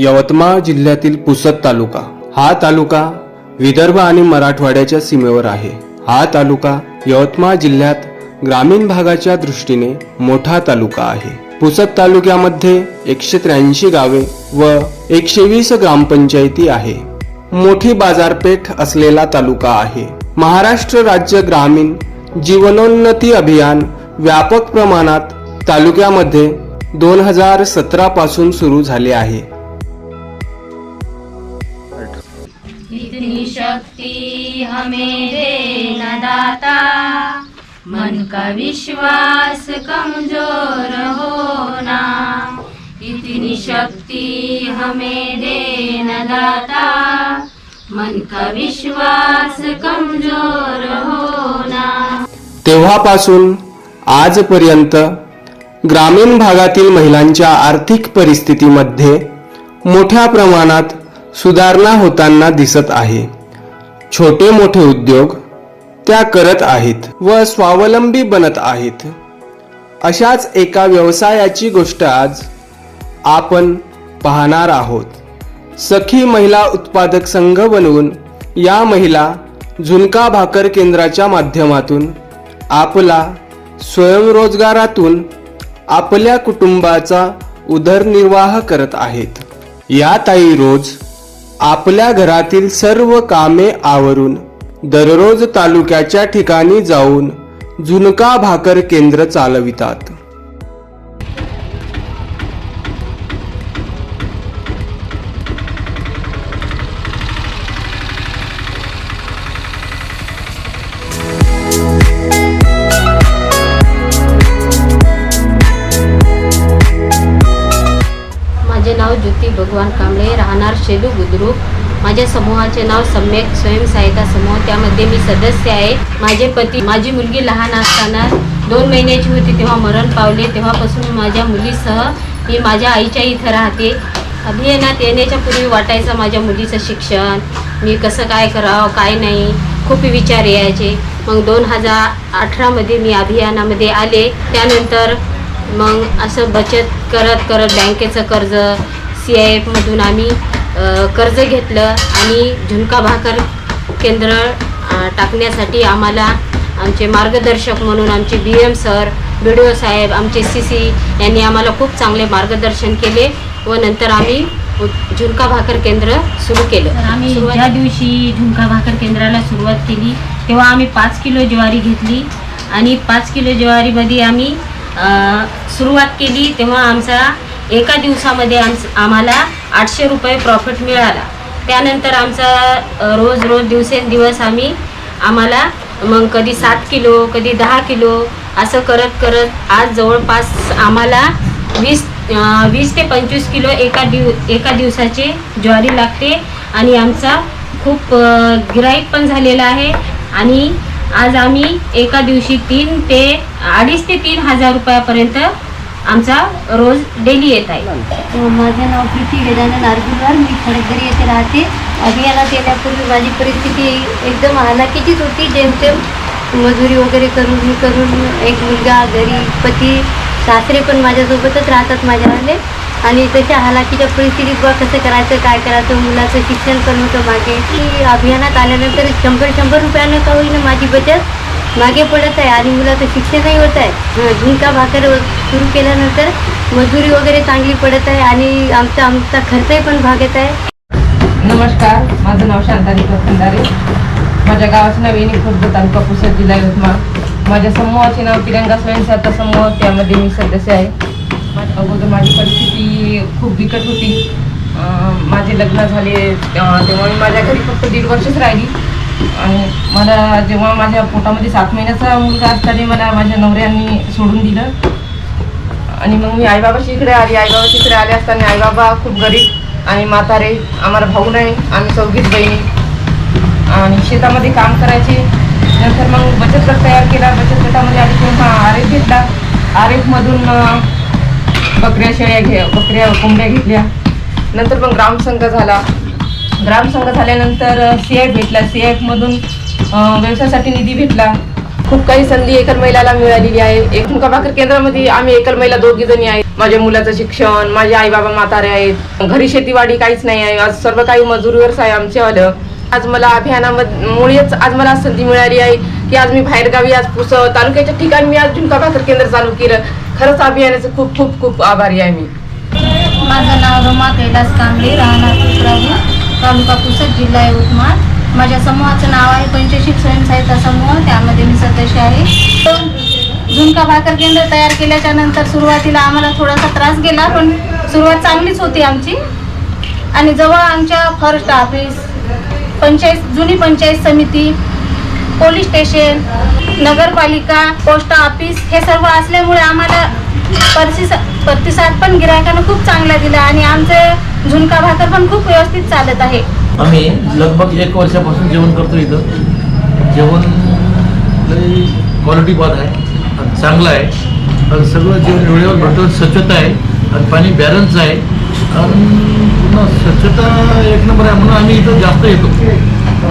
यवतमाळ जिल्ह्यातील पुसद तालुका हा तालुका विदर्भ आणि मराठवाड्याच्या सीमेवर आहे। हा तालुका यवतमाळ जिल्ह्यात ग्रामीण भागाच्या दृष्टीने मोठा तालुका आहे। पुसद तालुक्यामध्ये 183 गावे व 120 ग्रामपंचायती आहे। मोठी बाजारपेठ असलेला तालुका आहे। महाराष्ट्र राज्य ग्रामीण जीवनोन्नती अभियान व्यापक प्रमाणात तालुक्यामध्ये 2017 पासून सुरू झाले आहे। इतनी शक्ति हमें दे न दाता, मन का विश्वास कमजोर होना। इतनी शक्ति हमें दे न दाता, मन का विश्वास कमजोर होना। तेव्हापासून आजपर्यंत ग्रामीण भागातील महिलांच्या आर्थिक परिस्थितीमध्ये मोठ्या प्रमाणात सुधारणा होताना दिसत आहे। छोटे मोठे उद्योग त्या करत आहेत व स्वावलंबी बनत आहेत। अशाच एका व्यवसायाची गोष्ट आज आपण पाहणार आहोत। सखी महिला उत्पादक संघ बनवून या महिला झुणका भाकर केंद्राच्या माध्यमातून आपला स्वयंरोजगारातून आपल्या कुटुंबाचा उदरनिर्वाह करत आहेत। या ताई रोज आपल्या घरातील सर्व कामे आवरून दररोज तालुक्याच्या ठिकाणी जाऊन झुणका भाकर केंद्र चालवितात। माझे नाव ज्योती भगवान कांबळे, राहणार शेलू बुद्रुक। माझ्या समूहाचे नाव सम्यक स्वयंसहायता समूह, त्यामध्ये मी सदस्य आहे। माझे पती, माझी मुलगी लहान असताना 2 महिन्याची होती तेव्हा मरण पावले। तेव्हापासून माझ्या मुलीसह मी माझ्या आईच्या इथं राहते। अभियानात येण्याच्या पूर्वी वाटायचं माझ्या मुलीचं शिक्षण, मी कसं काय करावं काय नाही, खूप विचार यायचे। मग 2018 मी अभियानामध्ये आले। त्यानंतर मग असं बचत करत करत बँकेचं कर्ज, CIF मधून आम्ही कर्ज घेतलं आणि झुणका भाकर केंद्र टाकण्यासाठी आम्हाला आमचे मार्गदर्शक म्हणून आमचे BM सर, BDO साहेब, आमचे CC यांनी आम्हाला खूप चांगले मार्गदर्शन केले व नंतर आम्ही झुणका भाकर केंद्र सुरू केलं। आम्ही ज्या दिवशी झुणका भाकर केंद्राला सुरुवात केली तेव्हा आम्ही 5 किलो ज्वारी घेतली आणि 5 किलो ज्वारीमध्ये आम्ही सुरुवात केली। तेव्हा आमचा एका दिवसामध्ये आम्हाला 800 रुपये प्रॉफिट मिळाला। त्यानंतर आमचा रोज दिवसेंदिवस आम्हाला मग कधी 7 किलो कधी 10 किलो असं करत करत आज जवळपास आम्हाला 20 ते 25 किलो एका दिवसाचे ज्वारी लागते आणि आमचा खूप गिराईक पण झालेला आहे आणि आज आम्ही एका दिवशी 2,500 ते 3,000 रुपयापर्यंत आमचा रोज डेली येत आहे। माझे नाव प्रीती गजानन आरगुलवार, मी खडकदरी येथे राहते। अभियानात येण्यापूर्वी माझी परिस्थिती एकदम हालाकीचीच होती। जेमतेम मजुरी वगैरे करून एक मुलगा घरी, पती सासरे पण माझ्यासोबतच राहतात माझ्यावाले आणि तशा हालाकीच्या परिस्थितीत बघ कसं करायचं काय करायचं, मुलाचं शिक्षण पण होतं मागे। की अभियानात आल्यानंतर 100 रुपयानं का होईना माझी बचत मागे पडत आहे आणि मुलाचं शिक्षणही होत आहे। झुणका भाकर सुरू केल्यानंतर मजुरी वगैरे चांगली पडत आहे आणि आमचा खर्चही पण भागत आहे। नमस्कार, माझं नाव शांता दीपक खंदारे, माझ्या गावाचं नाव येणी खुर्द, तालुका पुसद, जिल्हा यवतमाळ। माझ्या समूहाचे नाव तिरंगा स्वयंसहायता समूह, त्यामध्ये मी सदस्य आहे। अगोदर माझी परिस्थिती खूप बिकट होती। माझे लग्न झाले तेव्हा मी माझ्या घरी फक्त 1.5 वर्षच राहिली आणि मला जेव्हा माझ्या पोटामध्ये 7 महिन्याचा मुलगा असताना मला माझ्या नवऱ्यांनी सोडून दिलं आणि मग मी आईबाबाशी इकडे आली। आईबाबाशी इकडे आले असताना आईबाबा खूप गरीब आणि म्हातारे, आम्हाला भाऊ नाही, आम्ही 4 बहिणी आणि शेतामध्ये काम करायचे। नंतर मग बचत गट तयार केला। बचत गटामध्ये आली तेव्हा RF घेतला। RFमधून बकऱ्या कोंबड्या घेतल्या। नंतर मग ग्रामसंघ झाला। ग्रामसंघ झाल्यानंतर CIF भेटला। CIF मधून व्यवसायासाठी निधी भेटला। खूप काही संधी एकल महिलाला मिळालेली आहे. एक झुणका भाकर केंद्रामध्ये आम्ही एकल महिला 2 जणी आहे. माझ्या मुलाचं शिक्षण, माझे आई बाबा म्हातारे आहेत, घरी शेतीवाडी काहीच नाही आहे, आज सर्व काही मजुरीवरच आहे आमच्यावालं. आज मला अभियानामुळेच आज मला संधी मिळाली आहे की आज मी बाहेरगावी आज पुसद तालुक्याच्या ठिकाणी मी आज झुणका भाकर केंद्र चालू केलं. खरंच अभियानाचं खूप खूप खूप आभारी आहे मी. माझं नाव रमा कैलास कांबळे, राहणार कुकरावी, तालुका पुसद, जिल्हा यवतमाळ. माझ्या समूहाचं नाव आहे पंचशील स्वयंसहायता समूह, त्यामध्ये मी सदस्य आहे. झुणका भाकर केंद्र तयार केल्याच्या नंतर सुरुवातीला आम्हाला थोडासा त्रास गेला, पण सुरुवात चांगलीच होती आमची. आणि जवळ आमच्या फॉरेस्ट ऑफिस, जुनी पंचायत समिती, पोलीस स्टेशन, नगरपालिका, पोस्ट ऑफिस हे सर्व असल्यामुळे आम्हाला प्रतिसाद पण गिरायकांना खूप चांगला दिला आणि आमचे झुणका भाकर पण खूप व्यवस्थित चालत आहे. आम्ही लगभग 1 वर्षापासून जेवण करतो इथं. जेवण क्वालिटी बाद आहे आणि चांगलं आहे आणि सगळं जेवण वेळेवर भेटतो, स्वच्छता आहे आणि पाणी बॅलन्स आहे आणि पुन्हा स्वच्छता 1 नंबर आहे म्हणून आम्ही इथं जास्त येतो.